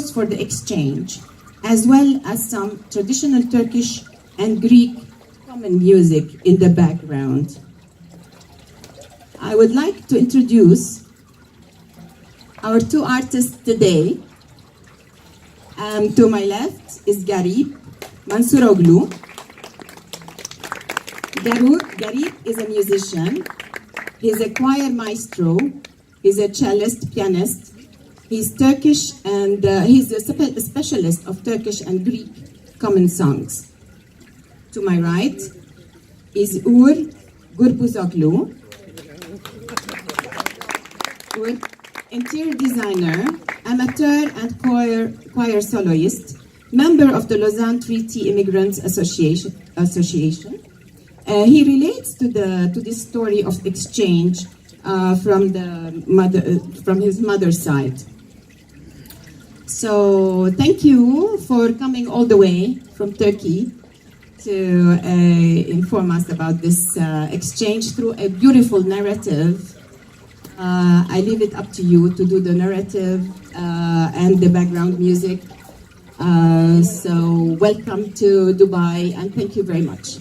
for the exchange, as well as some traditional Turkish and Greek common music in the background. I would like to introduce our two artists today. To my left is Garib Mansuroglu. Garib is a musician. He's a choir maestro. He's a cellist, pianist. He's Turkish and he's a specialist of Turkish and Greek common songs. To my right is Uğur Gurbuzoglu. Interior designer, amateur and choir soloist, member of the Lozan Treaty Immigrants Association. He relates to this story of exchange from his mother's side. So thank you for coming all the way from Turkey to inform us about this exchange through a beautiful narrative. I leave it up to you to do the narrative and the background music. So welcome to Dubai and thank you very much.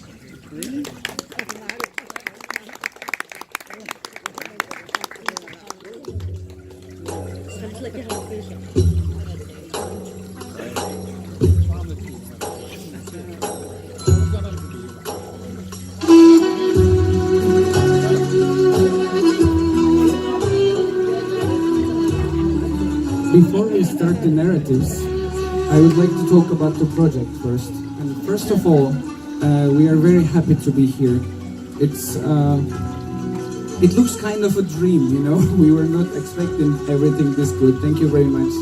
Before we start the narratives, I would like to talk about the project first. And first of all, we are very happy to be here. It looks kind of a dream, you know. We were not expecting everything this good. Thank you very much.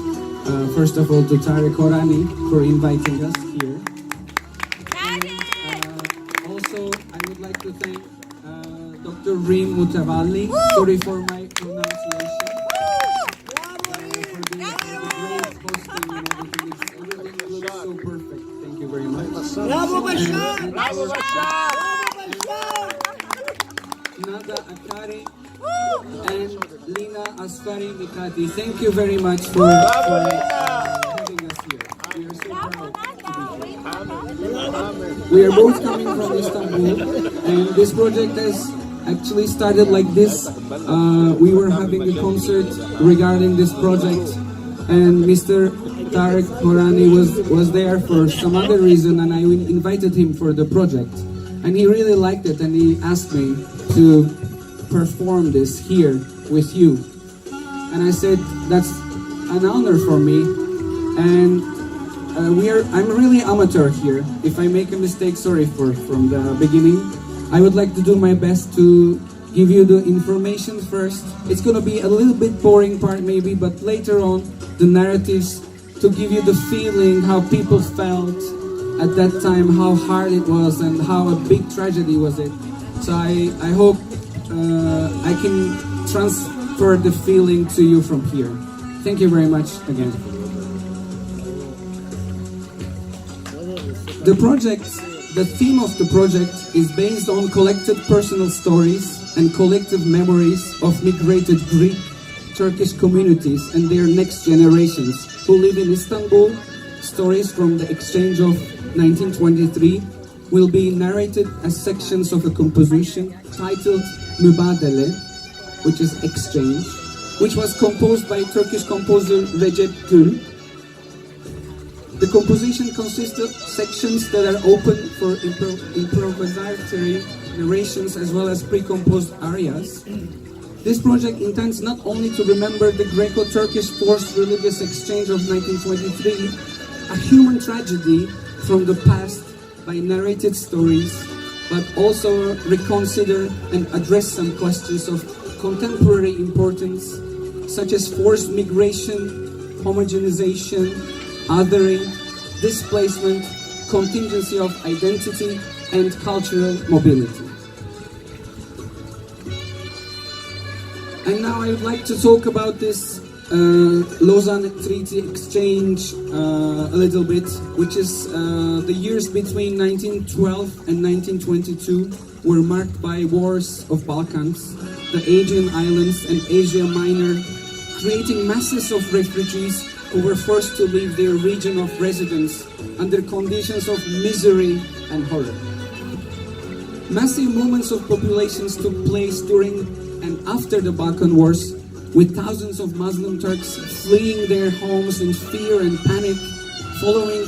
First of all, to Tarek Horani for inviting us here. And, also, I would like to thank Dr. Reem Mutavalli. Sorry for my pronunciation. So perfect. Thank you very much. Bravo Bashar! Bravo Bashar! Nada Akari and Lina Asfari Mikati. Thank you very much for having us here. We are so proud to be here. We are both coming from Istanbul, and this project has actually started like this. We were having a concert regarding this project, and Mr. Tarek Horani was there for some other reason, and I invited him for the project. And he really liked it, and he asked me to perform this here with you. And I said, that's an honor for me. And I'm really amateur here. If I make a mistake, sorry from the beginning. I would like to do my best to give you the information first. It's gonna be a little bit boring part maybe, but later on, the narratives to give you the feeling how people felt at that time, how hard it was and how a big tragedy was it. So I hope I can transfer the feeling to you from here. Thank you very much again. The theme of the project is based on collected personal stories and collective memories of migrated Greek, Turkish communities and their next generations who live in Istanbul. Stories from the exchange of 1923 will be narrated as sections of a composition titled Mubadele, which is exchange, which was composed by Turkish composer Recep Gül. The composition consists of sections that are open for improvisatory narrations as well as pre-composed arias. This project intends not only to remember the Greco-Turkish forced religious exchange of 1923, a human tragedy from the past by narrated stories, but also reconsider and address some questions of contemporary importance, such as forced migration, homogenization, othering, displacement, contingency of identity, and cultural mobility. And now I would like to talk about this Lozan Treaty exchange a little bit, which is the years between 1912 and 1922 were marked by wars of Balkans, the Aegean Islands and Asia Minor, creating masses of refugees who were forced to leave their region of residence under conditions of misery and horror. Massive movements of populations took place during and after the Balkan Wars, with thousands of Muslim Turks fleeing their homes in fear and panic following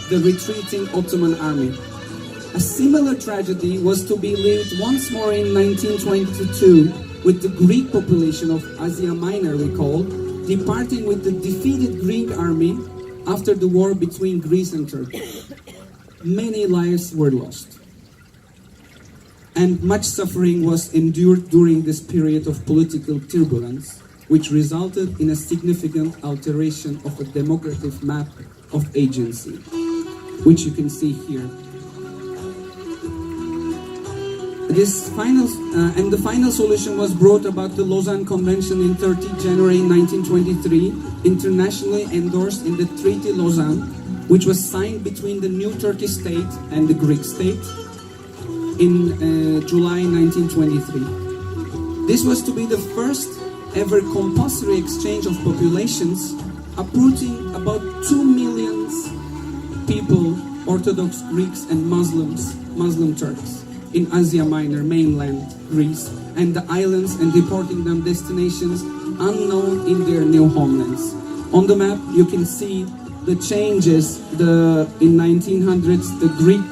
the retreating Ottoman army. A similar tragedy was to be lived once more in 1922 with the Greek population of Asia Minor, we call, departing with the defeated Greek army after the war between Greece and Turkey. Many lives were lost, and much suffering was endured during this period of political turbulence, which resulted in a significant alteration of the democratic map of agency, which you can see here. The final solution was brought about the Lozan Convention in 30 January 1923, internationally endorsed in the Treaty Lozan, which was signed between the new Turkish state and the Greek state in July 1923. This was to be the first ever compulsory exchange of populations, uprooting about 2 million people, Orthodox Greeks and Muslim Turks, in Asia Minor, mainland Greece, and the islands, and deporting them destinations unknown in their new homelands. On the map, you can see the changes. In 1900s, the Greek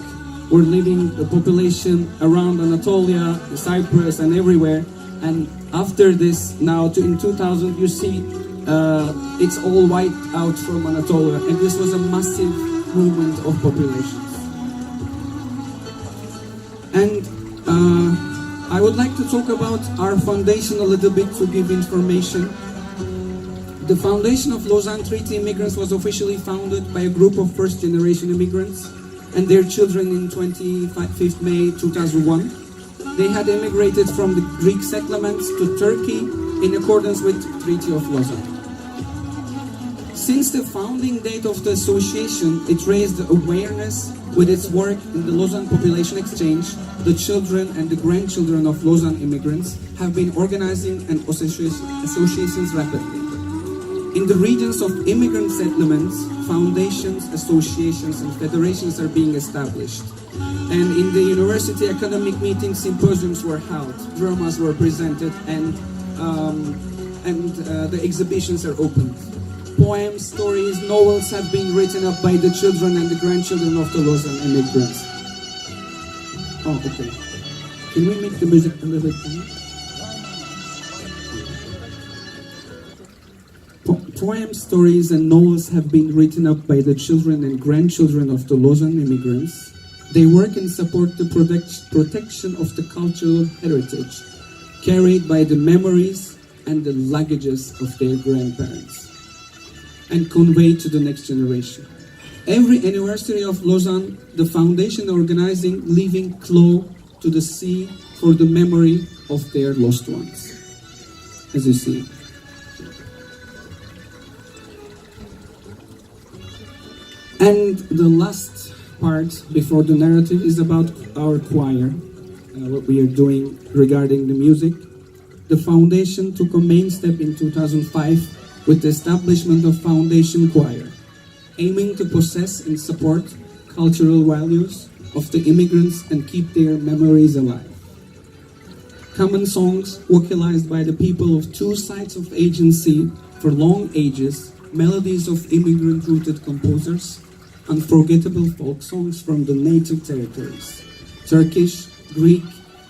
were living the population around Anatolia, Cyprus, and everywhere. And after this, now in 2000, you see it's all wiped out from Anatolia, and this was a massive movement of populations. And I would like to talk about our foundation a little bit to give information. The foundation of Lausanne Treaty Immigrants was officially founded by a group of first-generation immigrants and their children in 25th May 2001. They had immigrated from the Greek settlements to Turkey in accordance with the Treaty of Lausanne. Since the founding date of the association, it raised awareness with its work in the Lausanne Population Exchange. The children and the grandchildren of Lausanne immigrants have been organizing and associations rapidly. In the regions of immigrant settlements, foundations, associations, and federations are being established. And in the university academic meetings, symposiums were held, dramas were presented, and the exhibitions are opened. Poems, stories, novels have been written up by the children and the grandchildren of the Lausanne immigrants. Oh, okay. Can we make the music a little bit louder? Poems, stories, and novels have been written up by the children and grandchildren of the Lausanne immigrants. They work and support the protection of the cultural heritage carried by the memories and the luggages of their grandparents, and conveyed to the next generation. Every anniversary of Lausanne, the foundation organizing Leaving Clo to the Sea for the memory of their lost ones, as you see. And the last part before the narrative is about our choir, what we are doing regarding the music. The foundation took a main step in 2005 with the establishment of Foundation Choir, aiming to possess and support cultural values of the immigrants and keep their memories alive. Common songs vocalized by the people of two sides of agency for long ages, melodies of immigrant-rooted composers, unforgettable folk songs from the native territories, Turkish, Greek,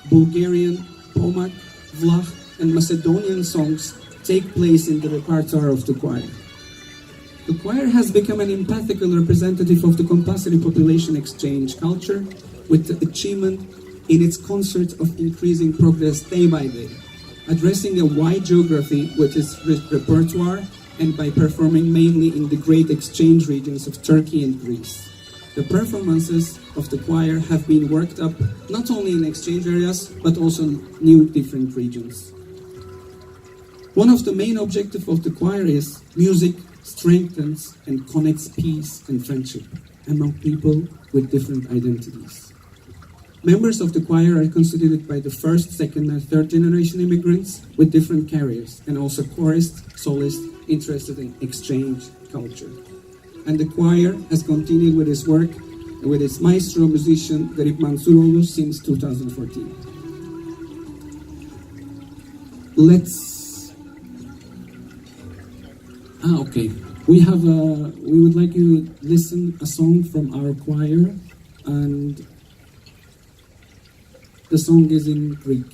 Bulgarian, Pomak, Vlach, and Macedonian songs take place in the repertoire of the choir. The choir has become an empathical representative of the compulsory population exchange culture, with the achievement in its concert of increasing progress day by day, addressing a wide geography with its repertoire, and by performing mainly in the great exchange regions of Turkey and Greece. The performances of the choir have been worked up not only in exchange areas, but also new different regions. One of the main objectives of the choir is music strengthens and connects peace and friendship among people with different identities. Members of the choir are constituted by the first, second, and third generation immigrants with different careers, and also chorists, soloists interested in exchange culture. And the choir has continued with its work with its maestro musician Garip Mansuroğlu since 2014. Okay. We would like you to listen a song from our choir, and the song is in Greek.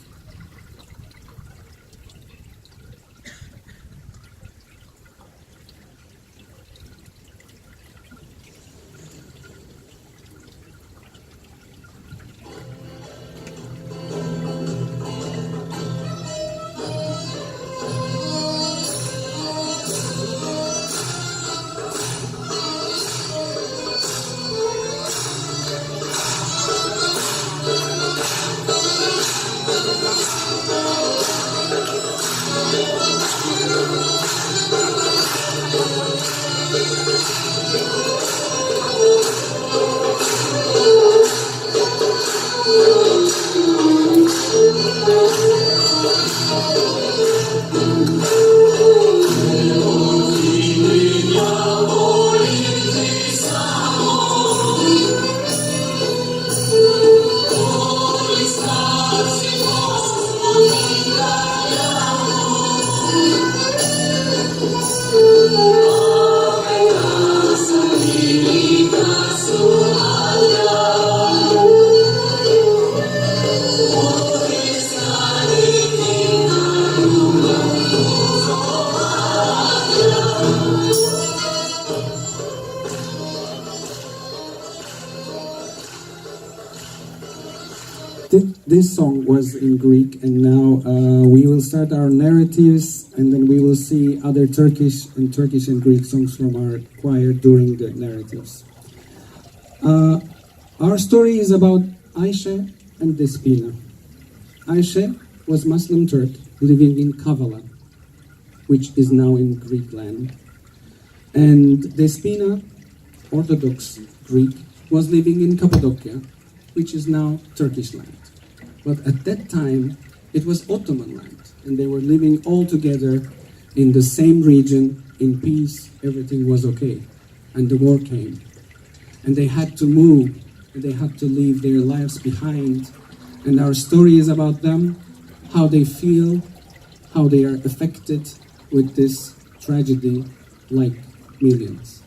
This song was in Greek, and now we will start our narratives, and then we will see other Turkish and Greek songs from our choir during the narratives. Our story is about Ayşe&Despina. Ayşe was Muslim Turk living in Kavala, which is now in Greek land, and Despina, Orthodox Greek, was living in Cappadocia, which is now Turkish land. But at that time, it was Ottoman land, and they were living all together in the same region, in peace, everything was okay. And the war came. And they had to move, and they had to leave their lives behind. And our story is about them, how they feel, how they are affected with this tragedy, like millions.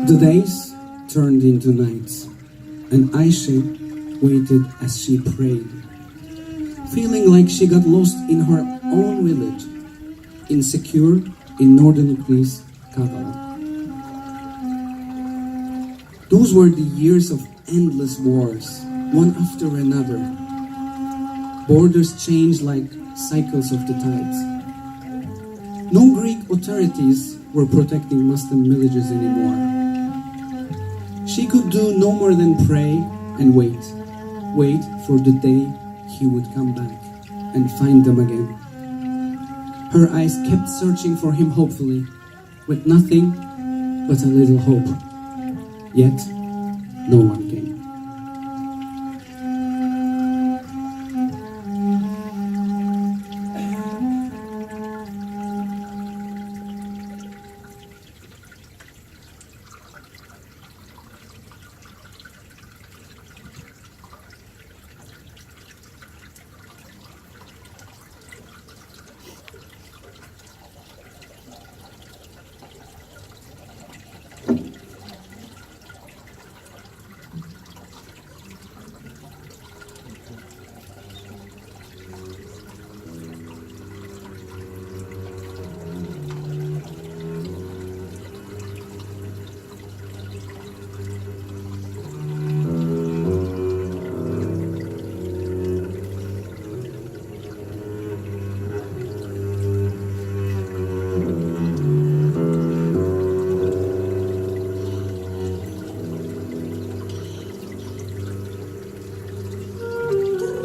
The days turned into nights, and Ayşe waited as she prayed, feeling like she got lost in her own village, insecure in northern Greece, Kavala. Those were the years of endless wars, one after another. Borders changed like cycles of the tides. No Greek authorities were protecting Muslim villages anymore. She could do no more than pray and wait for the day he would come back and find them again. Her eyes kept searching for him hopefully, with nothing but a little hope. Yet, no one came.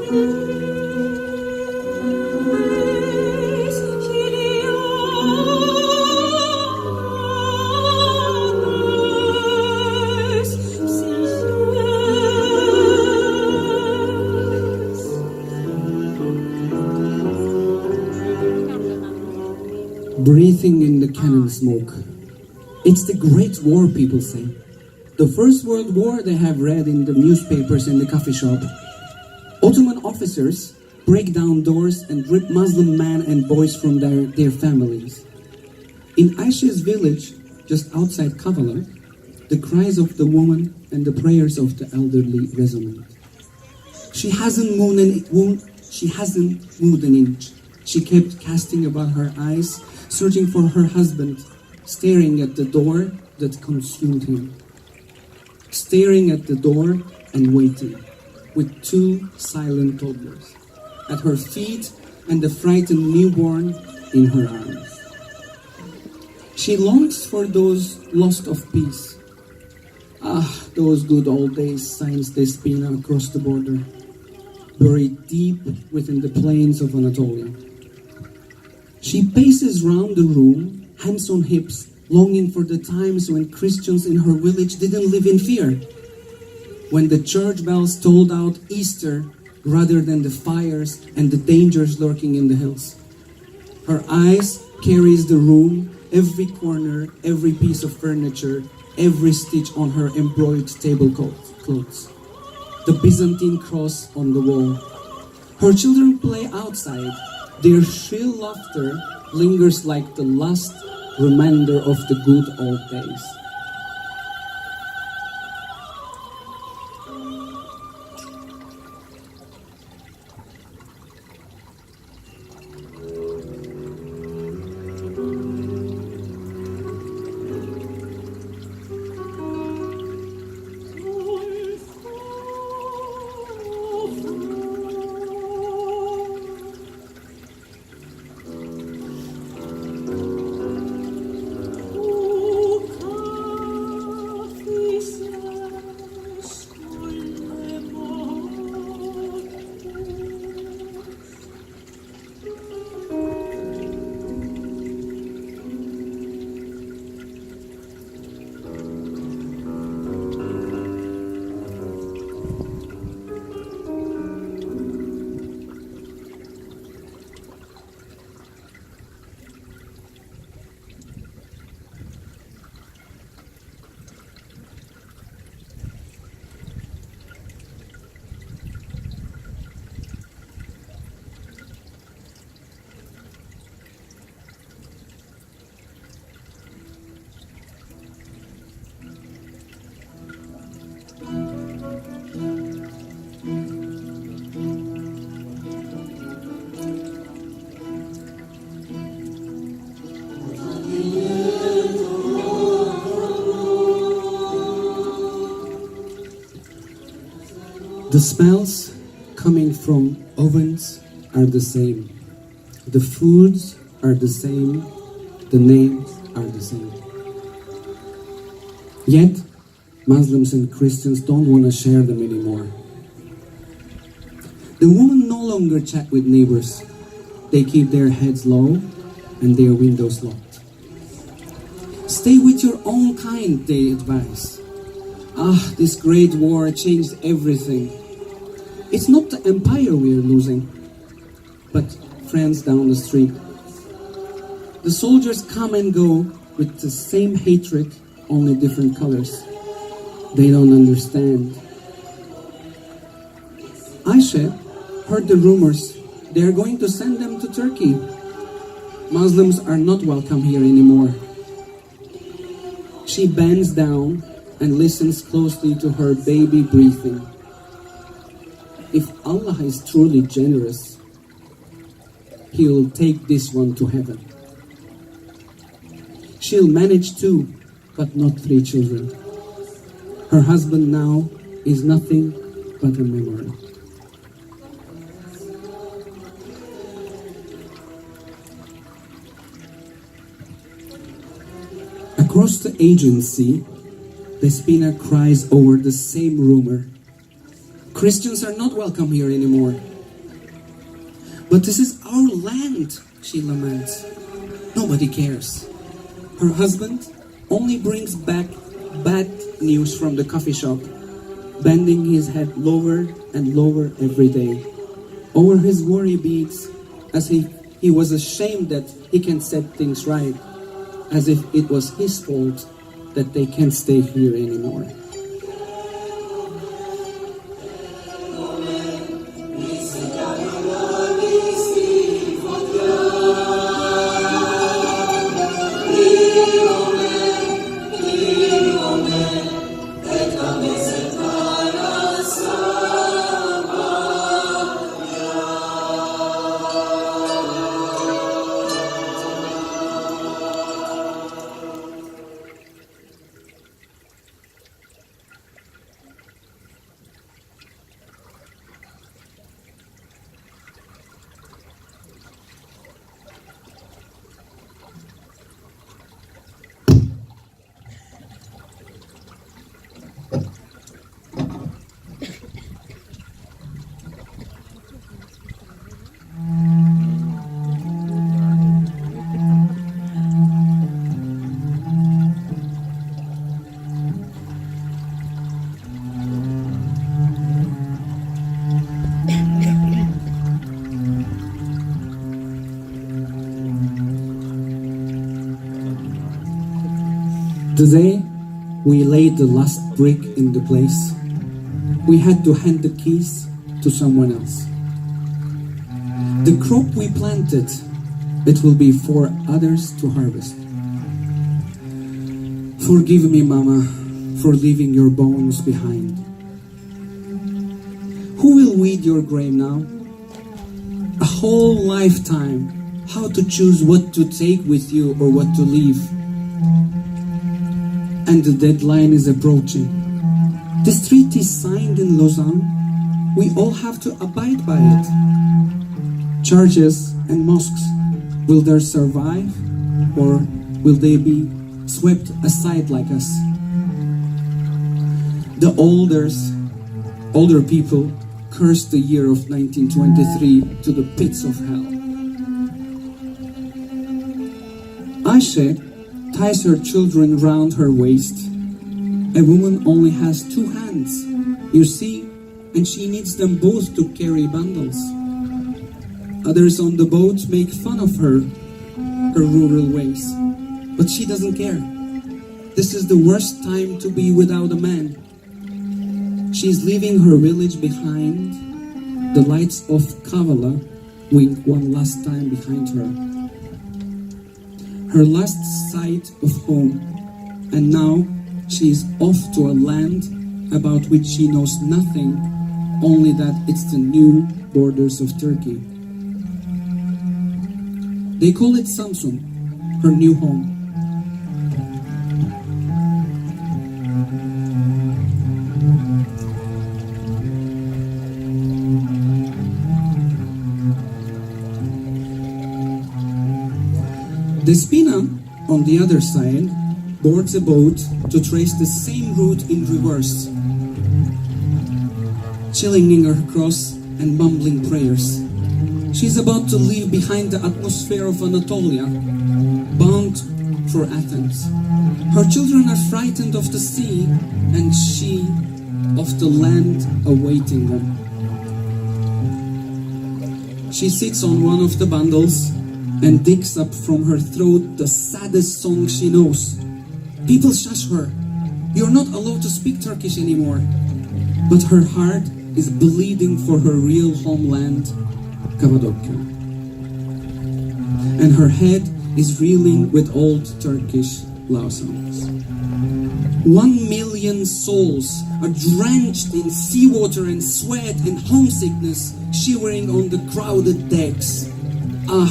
Breathing in the cannon smoke. It's the Great War, people say. The First World War they have read in the newspapers in the coffee shop. Ottoman officers break down doors and rip Muslim men and boys from their families. In Ayşe's village, just outside Kavala, the cries of the woman and the prayers of the elderly resonate. She hasn't moved an inch. She kept casting about her eyes, searching for her husband, staring at the door that consumed him. Staring at the door and waiting, with two silent toddlers at her feet and the frightened newborn in her arms. She longs for those lost of peace. Ah, those good old days, Ayşe&Despina across the border, buried deep within the plains of Anatolia. She paces round the room, hands on hips, longing for the times when Christians in her village didn't live in fear. When the church bells tolled out Easter rather than the fires and the dangers lurking in the hills. Her eyes carries the room, every corner, every piece of furniture, every stitch on her embroidered tablecloths. The Byzantine cross on the wall. Her children play outside. Their shrill laughter lingers like the last reminder of the good old days. The smells coming from ovens are the same. The foods are the same. The names are the same. Yet, Muslims and Christians don't want to share them anymore. The women no longer chat with neighbors. They keep their heads low and their windows locked. Stay with your own kind, they advise. Ah, this great war changed everything. It's not the empire we are losing, but friends down the street. The soldiers come and go with the same hatred, only different colors. They don't understand. Ayşe heard the rumors. They are going to send them to Turkey. Muslims are not welcome here anymore. She bends down and listens closely to her baby breathing. If Allah is truly generous, He will take this one to heaven. She'll manage 2, but not 3 children. Her husband now is nothing but a memory. Across the Aegean Sea, Despina cries over the same rumor. Christians are not welcome here anymore. But this is our land, she laments. Nobody cares. Her husband only brings back bad news from the coffee shop, bending his head lower and lower every day. Over his worry beads, as if he was ashamed that he can set things right, as if it was his fault that they can't stay here anymore. The day we laid the last brick in the place, we had to hand the keys to someone else. The crop we planted, it will be for others to harvest. Forgive me, Mama, for leaving your bones behind. Who will weed your grave now? A whole lifetime, how to choose what to take with you or what to leave. And the deadline is approaching. This treaty signed in Lausanne, we all have to abide by it. Churches and mosques, will they survive or will they be swept aside like us? The older people cursed the year of 1923 to the pits of hell. Ayşe ties her children round her waist. A woman only has 2 hands, you see, and she needs them both to carry bundles. Others on the boat make fun of her rural ways, but she doesn't care. This is the worst time to be without a man. She's leaving her village behind. The lights of Kavala wink one last time behind her. Her last sight of home, and now she is off to a land about which she knows nothing, only that it's the new borders of Turkey. They call it Samsun, her new home. Despina, on the other side, boards a boat to trace the same route in reverse, chilling her cross and mumbling prayers. She's about to leave behind the atmosphere of Anatolia, bound for Athens. Her children are frightened of the sea, and she of the land awaiting them. She sits on one of the bundles and digs up from her throat the saddest song she knows. People shush her. You're not allowed to speak Turkish anymore. But her heart is bleeding for her real homeland, Cappadocia. And her head is reeling with old Turkish love songs. 1 million souls are drenched in seawater and sweat and homesickness, shivering on the crowded decks. Ah,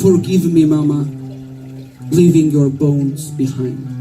forgive me, Mama, leaving your bones behind.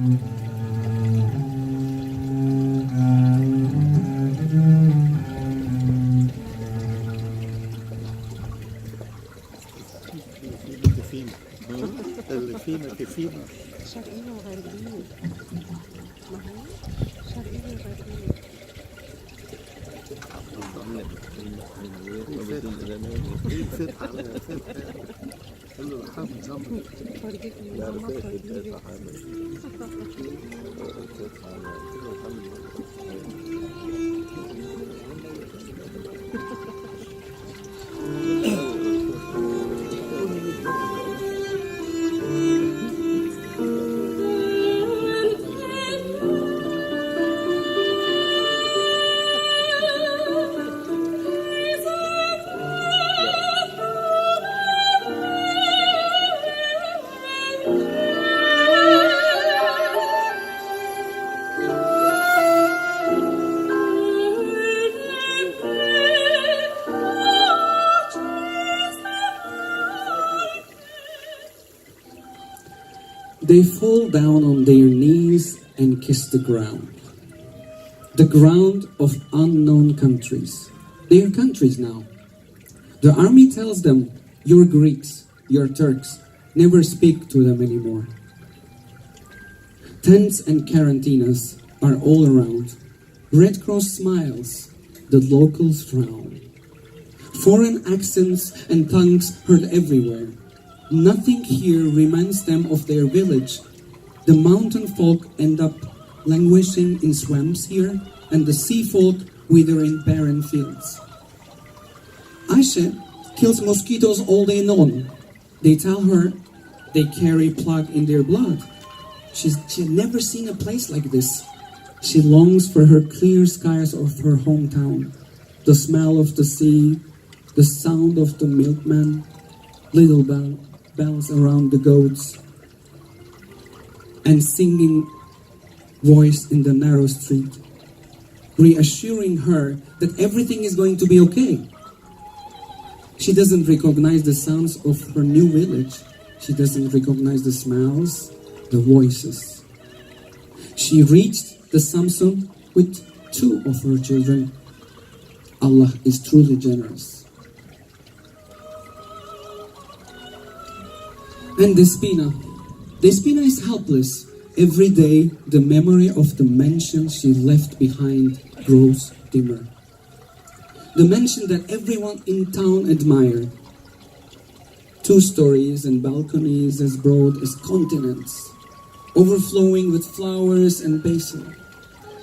They fall down on their knees and kiss the ground of unknown countries. They are countries now. The army tells them, "You're Greeks, you're Turks, never speak to them anymore." Tents and quarantinas are all around. Red Cross smiles, the locals frown. Foreign accents and tongues heard everywhere. Nothing here reminds them of their village. The mountain folk end up languishing in swamps here, and the sea folk wither in barren fields. Ayşe kills mosquitoes all day long. They tell her they carry plague in their blood. She's never seen a place like this. She longs for her clear skies of her hometown, the smell of the sea, the sound of the milkman, little bells around the goats, and singing voice in the narrow street, reassuring her that everything is going to be okay. She doesn't recognize the sounds of her new village. She doesn't recognize the smells, the voices. She reached the Samsun with 2 of her children. Allah is truly generous. And Despina is helpless. Every day, the memory of the mansion she left behind grows dimmer. The mansion that everyone in town admired. 2 stories and balconies as broad as continents, overflowing with flowers and basil.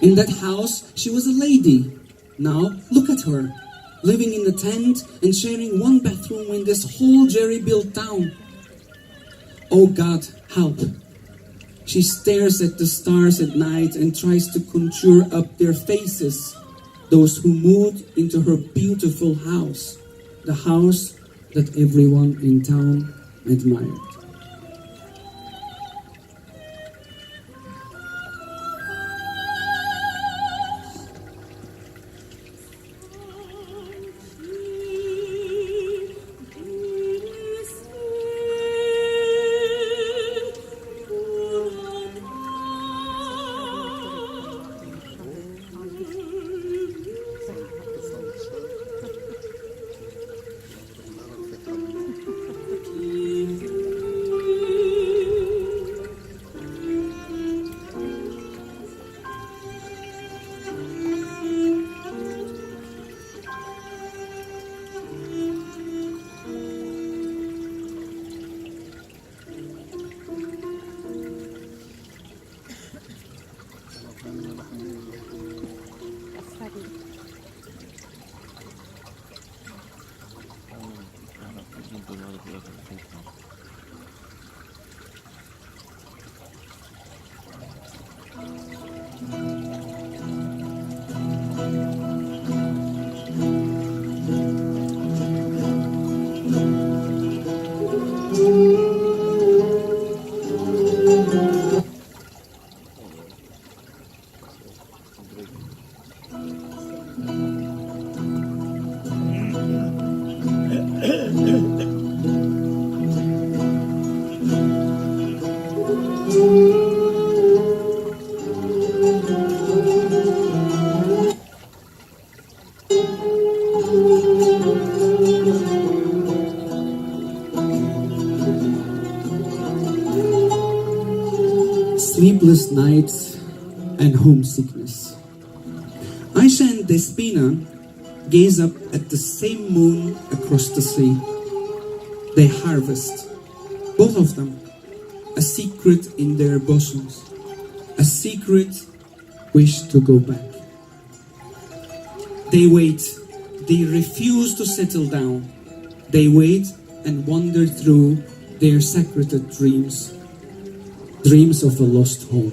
In that house, she was a lady. Now, look at her, living in a tent and sharing 1 bathroom in this whole jerry-built town. Oh God, help. She stares at the stars at night and tries to conjure up their faces, those who moved into her beautiful house, the house that everyone in town admired. Sleepless nights and homesickness. Ayşe&Despina gaze up at the same moon across the sea. They harvest, both of them, a secret in their bosoms, a secret wish to go back. They wait, they refuse to settle down. They wait and wander through their secreted dreams, dreams of a lost home.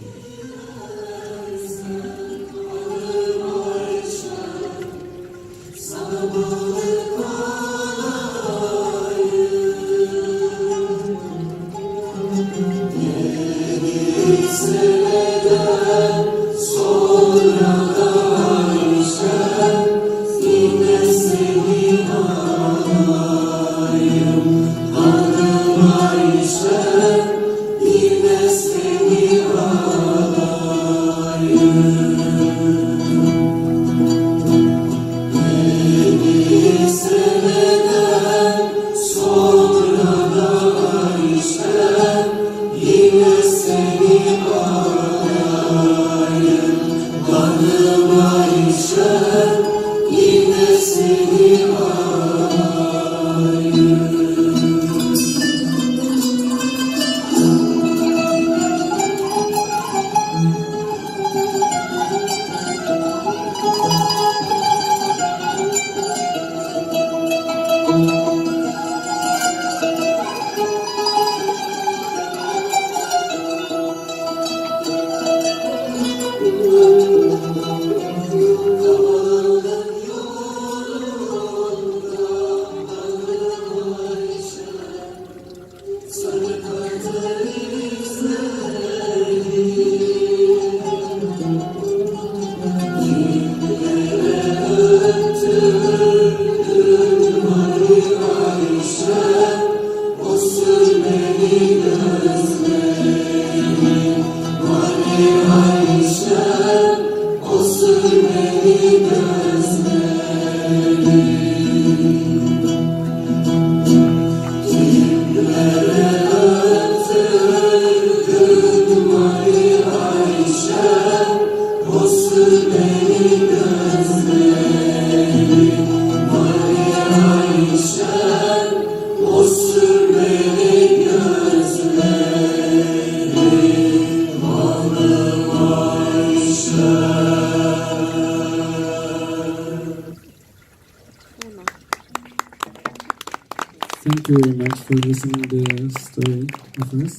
Thank you very much for listening to the story of us.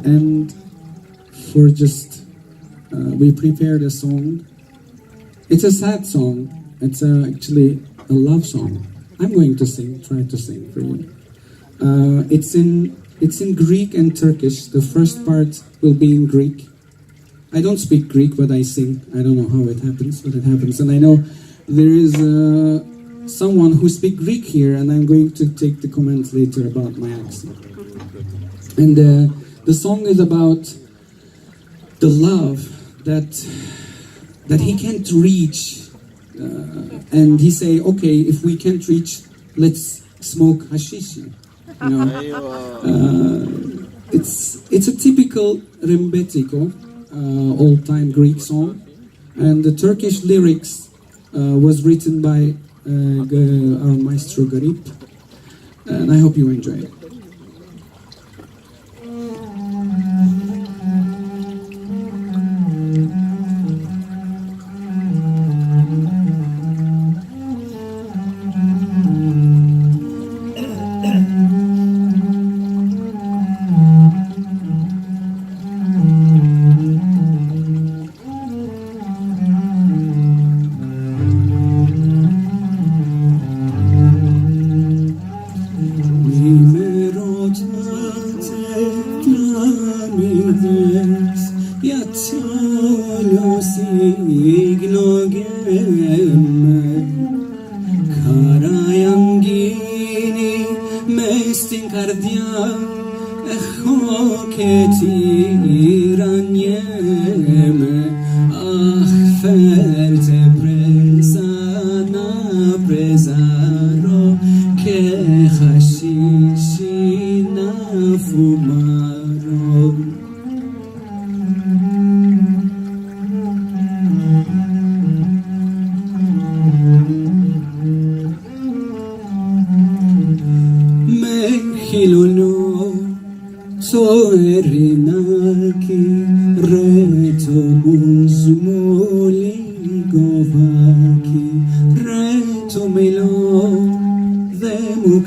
And for just, we prepared a song. It's a sad song. It's actually a love song. I'm going to try to sing for you. It's in Greek and Turkish. The first part will be in Greek. I don't speak Greek, but I sing. I don't know how it happens, but it happens. And I know there is someone who speaks Greek here, and I'm going to take the comments later about my accent. And the song is about the love that he can't reach, and he say, okay, if we can't reach, let's smoke hashish. You know, it's a typical rembetiko, old-time Greek song, and the Turkish lyrics was written by our maestro Garip, and I hope you enjoy it.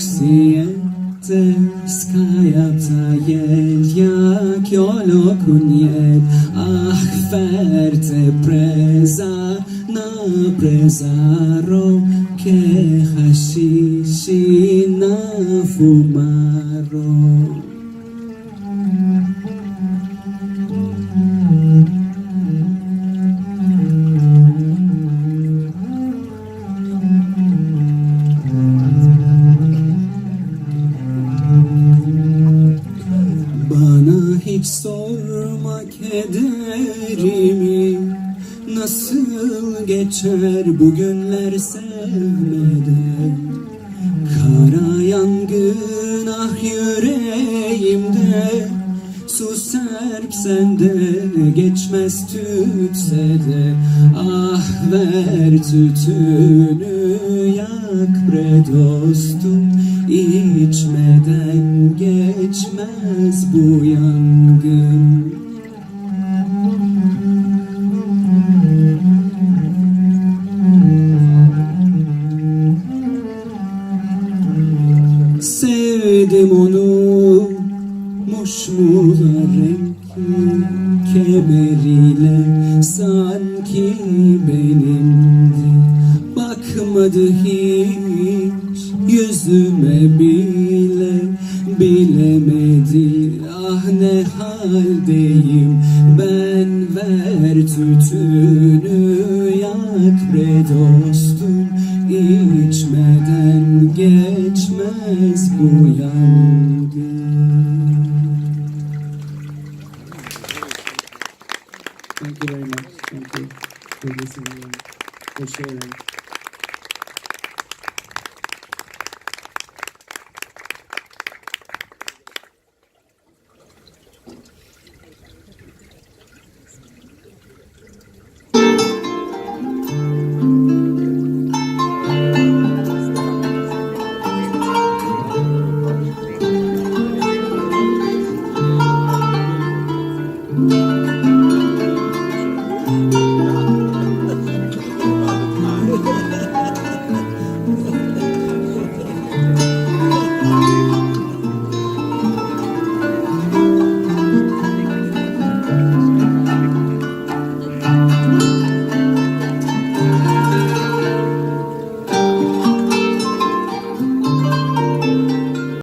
skaya ptajel, jak jolokuniet, ach ferte preza, na prezaro, ke hashishi na fumaro. Bana hiç sorma kederimi, nasıl geçer bu günler sevmeden. Kara yangın ah yüreğimde, su serpsen de geçmez tütse de. Ah ver tütünü yak bre dostum, İçmeden geçmez bu yangın. Sevdim onu muşmula renkli, kemeriyle sanki benimdi. Bakmadı hiç yüzüme bile, bilemedi ah ne haldeyim ben. Ver tütünü yak bre dostum, İçmeden geçmez bu yangın. Thank you very much. Thank you for listening and for sharing.